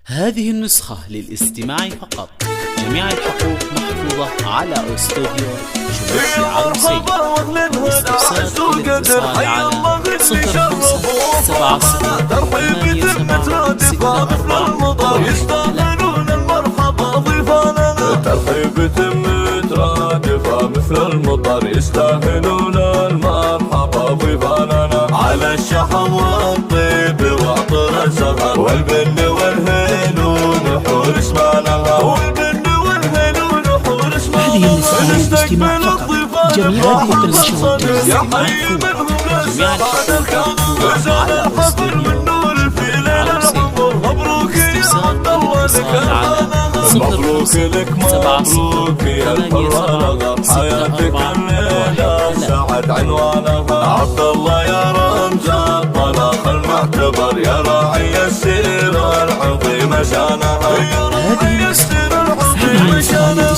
هذه النسخة للاستماع فقط. جميع الحقوق محفوظة على استوديو شمس العروسي. استفسار الاتصال على 05 ترحيب ترادفة مثل المطر يستاهلون المرحبا ضيفاننا على الشحم والطيب وعطر الزهر والبن والهيل ونحور اسمانها والبن والهيل ونحور اسمانها. هذه النسخة للاستماع فقط. جميع هذه النشر والتوزيع مرفوضة. جميع الحقوق على الحفر والنور في ليل العمر. مبروك يا عبد الله مبروك لك مبروك يا الفرانة حياتك الليلة سعد عنوانها. عبد الله يا رمز الطلاق المعتبر يا راعي السيرة العظيمة شانها يا راعي السيرة العظيمة شانها.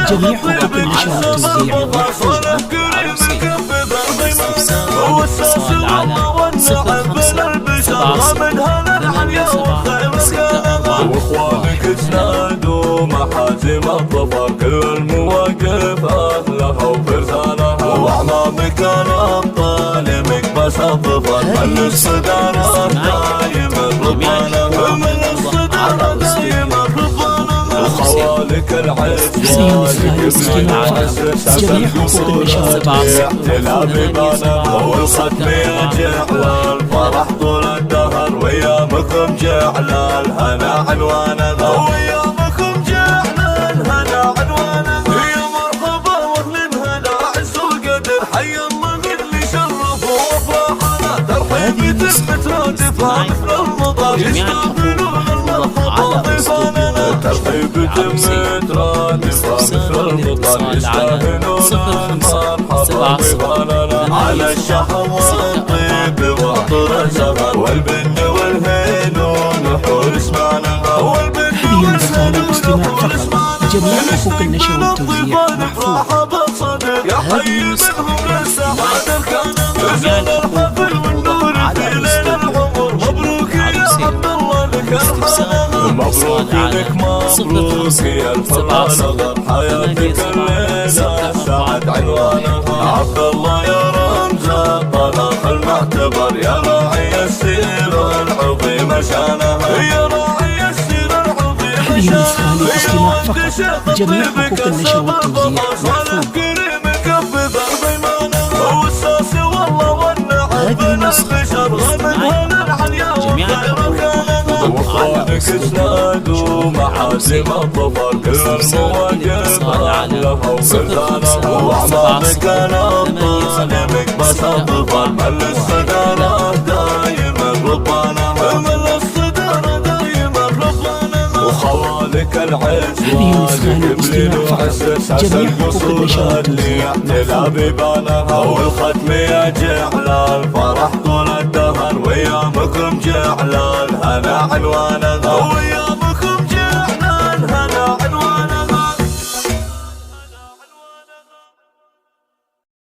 جميع حقوق النشر والتوزيع مرفوضة. والاتصال على 05 من هذا اليوم خير الكلام. واخوانك تنادوا محازم الظفر كل المواقف اهلها وفرسانها. واعمامك الابطال مكبس الظفر من الصدارة دايم رضوانها من الصدارة دايم رضوانها. وخوالك العز والك على جميع حقوق النشر تلا بيبانها. والختم يجعل الفرح طول الدهر ويامكم جعل الهنا عنوانها ويامكم جعل الهنا عنوانها. يا مرحبا واهل هلا عز وقدر حي الله اللي شرف وفرحنا. ترحيب ترادفها مثل المطر يستقبلون المرحبا ضيفاننا. ترحيب ترادفها مثل المطر يستاهلون المرحبا ضيفاننا على الشحم والطيب وعطر الزهر والبن والهيل ونحور اسمانها والبن هذه النسخة للاستماع فقط. جميع حقوق النشر والتوزيع مرفوضة. يا حي منهم للسعادة الكاملة نزل الحفل والنور في ليل العمر. مبروك يا عبد الله لك الحنان. مبروك لك مبروك يا الفرانة حياتك الليلة سعد عنوانها. عبد الله يا رمز الطلاق المعتبر يا راعي السيرة العظيمة شانها يا راعي السيرة العظيمة هذه النسخة للاستماع فقط. جميع حقوق النشر والتوزيع مرفوضة. هذه النسخة جميع واخوانك تنادوا محاسم الظفر كل المواقف اهلها وفرسانها. واعمامك الابطال مكبس الظفر من الصدارة دايما رضوانها من الصدارة دايما رضوانها. وخوالك العز والقبل وعسس جميع حقوق النشر اللي تلا بيبانها. والختم يجعل الفرح طول الدهر ويامكم جعل الهنا عنوانها